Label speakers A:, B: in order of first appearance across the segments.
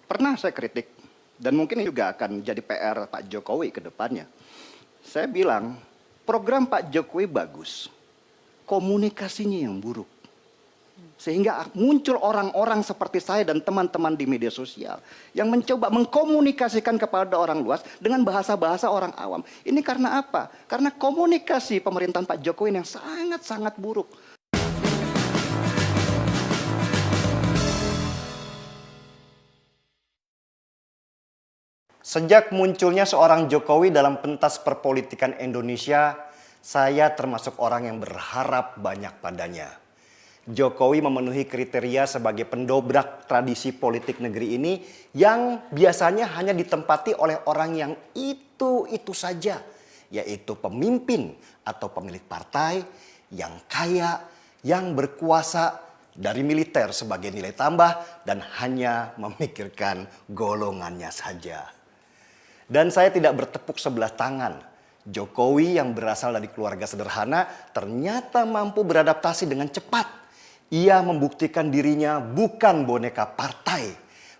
A: Pernah saya kritik, dan mungkin ini juga akan jadi PR Pak Jokowi ke depannya. Saya bilang, program Pak Jokowi bagus, komunikasinya yang buruk. Sehingga muncul orang-orang seperti saya dan teman-teman di media sosial yang mencoba mengkomunikasikan kepada orang luas dengan bahasa-bahasa orang awam. Ini karena apa? Karena komunikasi pemerintahan Pak Jokowi yang sangat-sangat buruk.
B: Sejak munculnya seorang Jokowi dalam pentas perpolitikan Indonesia, saya termasuk orang yang berharap banyak padanya. Jokowi memenuhi kriteria sebagai pendobrak tradisi politik negeri ini yang biasanya hanya ditempati oleh orang yang itu saja, yaitu pemimpin atau pemilik partai yang kaya, yang berkuasa, dari militer sebagai nilai tambah dan hanya memikirkan golongannya saja. Dan saya tidak bertepuk sebelah tangan. Jokowi yang berasal dari keluarga sederhana ternyata mampu beradaptasi dengan cepat. Ia membuktikan dirinya bukan boneka partai.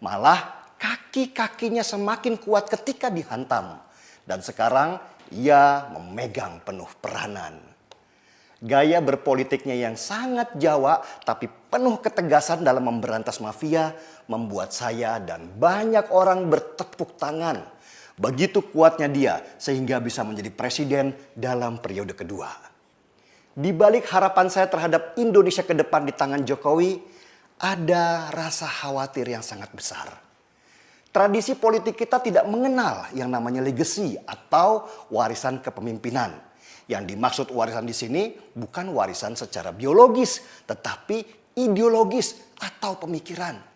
B: Malah kaki-kakinya semakin kuat ketika dihantam. Dan sekarang ia memegang penuh peranan. Gaya berpolitiknya yang sangat Jawa tapi penuh ketegasan dalam memberantas mafia membuat saya dan banyak orang bertepuk tangan. Begitu kuatnya dia sehingga bisa menjadi presiden dalam periode kedua. Di balik harapan saya terhadap Indonesia ke depan di tangan Jokowi, ada rasa khawatir yang sangat besar. Tradisi politik kita tidak mengenal yang namanya legacy atau warisan kepemimpinan. Yang dimaksud warisan di sini bukan warisan secara biologis, tetapi ideologis atau pemikiran.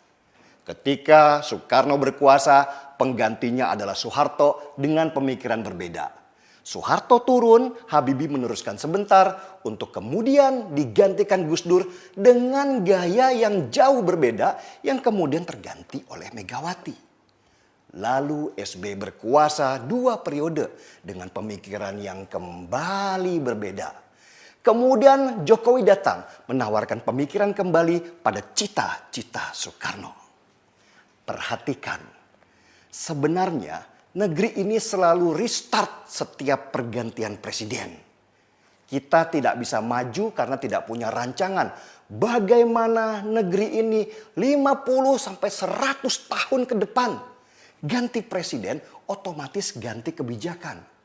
B: Ketika Soekarno berkuasa, penggantinya adalah Soeharto dengan pemikiran berbeda. Soeharto turun, Habibie meneruskan sebentar untuk kemudian digantikan Gus Dur dengan gaya yang jauh berbeda yang kemudian terganti oleh Megawati. Lalu SB berkuasa 2 periode dengan pemikiran yang kembali berbeda. Kemudian Jokowi datang menawarkan pemikiran kembali pada cita-cita Soekarno. Perhatikan, sebenarnya negeri ini selalu restart setiap pergantian presiden. Kita tidak bisa maju karena tidak punya rancangan bagaimana negeri ini 50-100 tahun ke depan. Ganti presiden otomatis ganti kebijakan.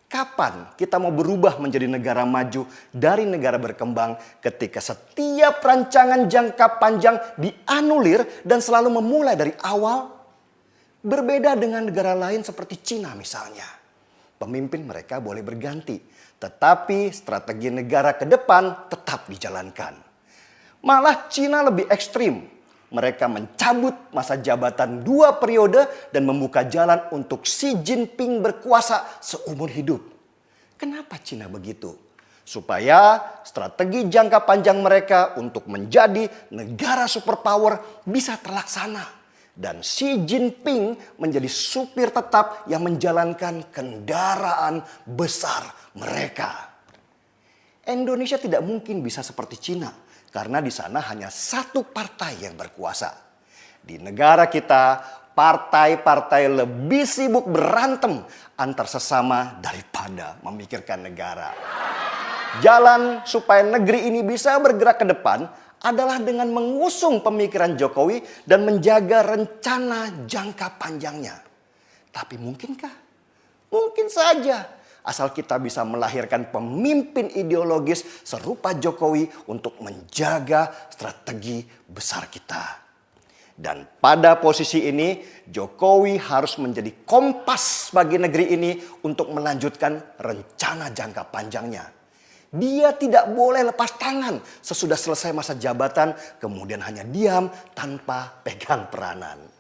B: Kapan kita mau berubah menjadi negara maju dari negara berkembang ketika setiap rancangan jangka panjang dianulir dan selalu memulai dari awal? Berbeda dengan negara lain seperti Cina misalnya. Pemimpin mereka boleh berganti, tetapi strategi negara ke depan tetap dijalankan. Malah Cina lebih ekstrim. Mereka mencabut masa jabatan 2 periode dan membuka jalan untuk Xi Jinping berkuasa seumur hidup. Kenapa Cina begitu? Supaya strategi jangka panjang mereka untuk menjadi negara superpower bisa terlaksana. Dan Xi Jinping menjadi supir tetap yang menjalankan kendaraan besar mereka. Indonesia tidak mungkin bisa seperti Cina karena di sana hanya 1 partai yang berkuasa. Di negara kita, partai-partai lebih sibuk berantem antar sesama daripada memikirkan negara. Jalan supaya negeri ini bisa bergerak ke depan adalah dengan mengusung pemikiran Jokowi dan menjaga rencana jangka panjangnya. Tapi mungkinkah? Mungkin saja. Asal kita bisa melahirkan pemimpin ideologis serupa Jokowi untuk menjaga strategi besar kita. Dan pada posisi ini Jokowi harus menjadi kompas bagi negeri ini untuk melanjutkan rencana jangka panjangnya. Dia tidak boleh lepas tangan sesudah selesai masa jabatan kemudian hanya diam tanpa pegang peranan.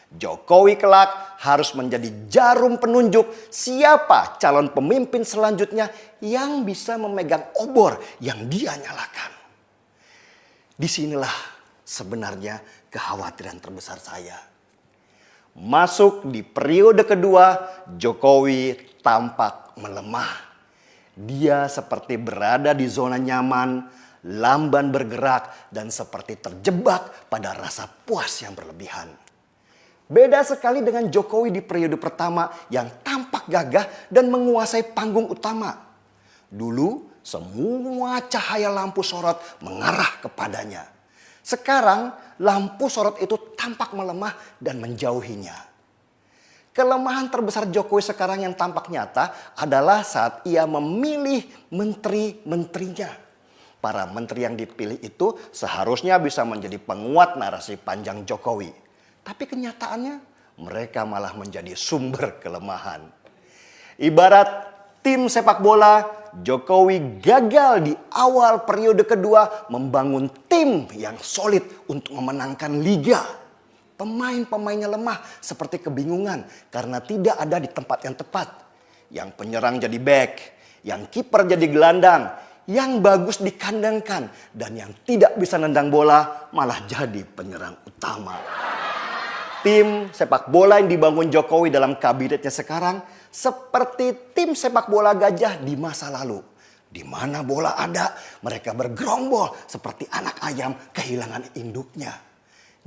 B: Jokowi kelak harus menjadi jarum penunjuk siapa calon pemimpin selanjutnya yang bisa memegang obor yang dia nyalakan. Disinilah sebenarnya kekhawatiran terbesar saya. Masuk di periode kedua, Jokowi tampak melemah. Dia seperti berada di zona nyaman, lamban bergerak, dan seperti terjebak pada rasa puas yang berlebihan. Beda sekali dengan Jokowi di periode pertama yang tampak gagah dan menguasai panggung utama. Dulu semua cahaya lampu sorot mengarah kepadanya. Sekarang lampu sorot itu tampak melemah dan menjauhinya. Kelemahan terbesar Jokowi sekarang yang tampak nyata adalah saat ia memilih menteri-menterinya. Para menteri yang dipilih itu seharusnya bisa menjadi penguat narasi panjang Jokowi. Tapi kenyataannya mereka malah menjadi sumber kelemahan. Ibarat tim sepak bola, Jokowi gagal di awal periode kedua membangun tim yang solid untuk memenangkan liga. Pemain-pemainnya lemah seperti kebingungan karena tidak ada di tempat yang tepat. Yang penyerang jadi back, yang kiper jadi gelandang, yang bagus dikandangkan, dan yang tidak bisa nendang bola malah jadi penyerang utama. Tim sepak bola yang dibangun Jokowi dalam kabinetnya sekarang seperti tim sepak bola gajah di masa lalu. Di mana bola ada, mereka bergerombol seperti anak ayam kehilangan induknya.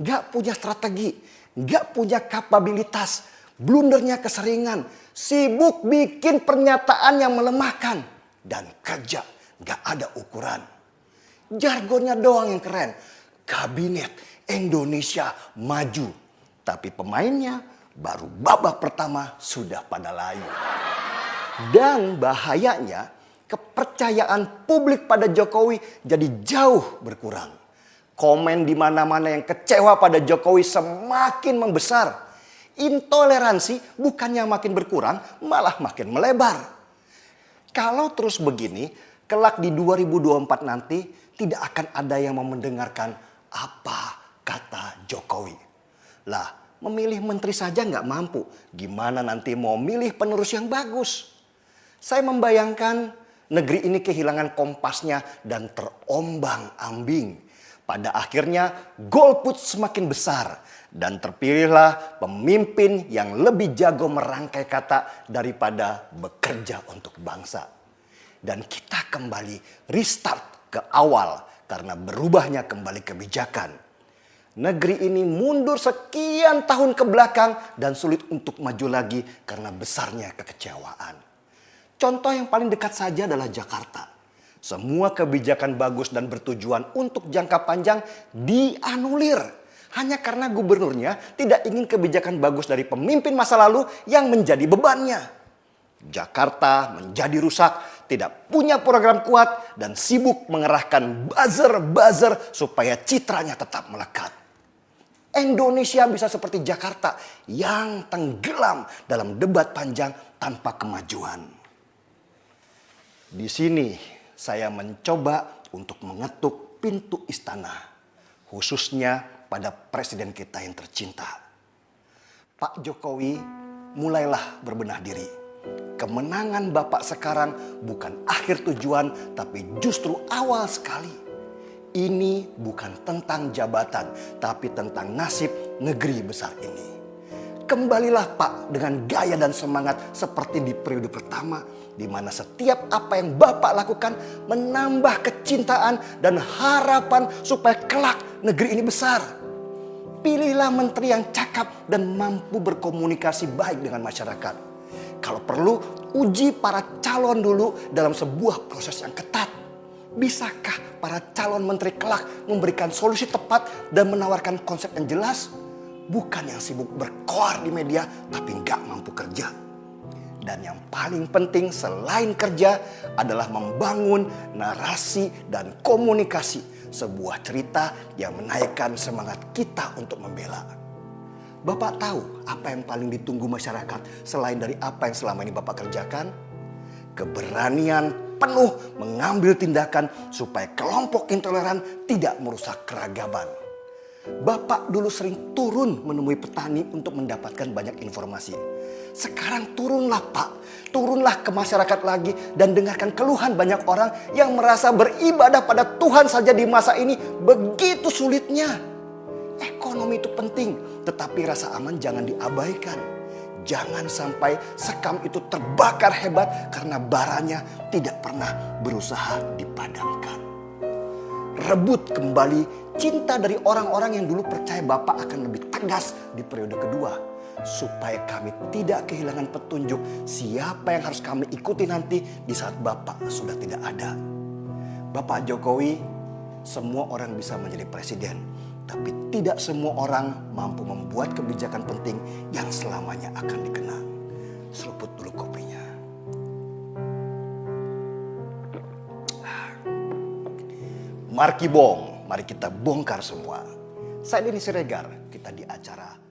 B: Gak punya strategi, gak punya kapabilitas, blundernya keseringan, sibuk bikin pernyataan yang melemahkan, dan kerja gak ada ukuran. Jargonnya doang yang keren, Kabinet Indonesia Maju. Tapi pemainnya baru babak pertama sudah pada layu. Dan bahayanya kepercayaan publik pada Jokowi jadi jauh berkurang. Komen di mana-mana yang kecewa pada Jokowi semakin membesar. Intoleransi bukannya makin berkurang, malah makin melebar. Kalau terus begini, kelak di 2024 nanti tidak akan ada yang mau mendengarkan apa kata Jokowi. Lah, memilih menteri saja nggak mampu. Gimana nanti mau milih penerus yang bagus? Saya membayangkan negeri ini kehilangan kompasnya dan terombang-ambing. Pada akhirnya golput semakin besar dan terpilihlah pemimpin yang lebih jago merangkai kata daripada bekerja untuk bangsa. Dan kita kembali restart ke awal karena berubahnya kembali kebijakan. Negeri ini mundur sekian tahun ke belakang dan sulit untuk maju lagi karena besarnya kekecewaan. Contoh yang paling dekat saja adalah Jakarta. Semua kebijakan bagus dan bertujuan untuk jangka panjang dianulir. Hanya karena gubernurnya tidak ingin kebijakan bagus dari pemimpin masa lalu yang menjadi bebannya. Jakarta menjadi rusak, tidak punya program kuat, dan sibuk mengerahkan buzzer-buzzer supaya citranya tetap melekat. Indonesia bisa seperti Jakarta yang tenggelam dalam debat panjang tanpa kemajuan. Di sini saya mencoba untuk mengetuk pintu istana, khususnya pada presiden kita yang tercinta. Pak Jokowi, mulailah berbenah diri. Kemenangan Bapak sekarang bukan akhir tujuan, tapi justru awal sekali. Ini bukan tentang jabatan, tapi tentang nasib negeri besar ini. Kembalilah Pak dengan gaya dan semangat seperti di periode pertama, di mana setiap apa yang Bapak lakukan menambah kecintaan dan harapan supaya kelak negeri ini besar. Pilihlah menteri yang cakap dan mampu berkomunikasi baik dengan masyarakat. Kalau perlu, uji para calon dulu dalam sebuah proses yang ketat. Bisakah para calon menteri kelak memberikan solusi tepat dan menawarkan konsep yang jelas? Bukan yang sibuk berkoar di media tapi nggak mampu kerja. Dan yang paling penting selain kerja adalah membangun narasi dan komunikasi. Sebuah cerita yang menaikkan semangat kita untuk membela. Bapak tahu apa yang paling ditunggu masyarakat selain dari apa yang selama ini Bapak kerjakan? Keberanian penuh mengambil tindakan supaya kelompok intoleran tidak merusak keragaman. Bapak dulu sering turun menemui petani untuk mendapatkan banyak informasi. Sekarang turunlah Pak, turunlah ke masyarakat lagi dan dengarkan keluhan banyak orang yang merasa beribadah pada Tuhan saja di masa ini begitu sulitnya. Ekonomi itu penting, tetapi rasa aman jangan diabaikan. Jangan sampai sekam itu terbakar hebat karena baranya tidak pernah berusaha dipadamkan. rebut kembali cinta dari orang-orang yang dulu percaya Bapak akan lebih tegas di periode kedua. Supaya kami tidak kehilangan petunjuk siapa yang harus kami ikuti nanti di saat Bapak sudah tidak ada. Bapak Jokowi, semua orang bisa menjadi presiden. Tapi tidak semua orang mampu membuat kebijakan penting yang selamanya akan dikenang. Seruput dulu kopinya. Marki Bong, mari kita bongkar semua. Saya Denny Siregar, kita di acara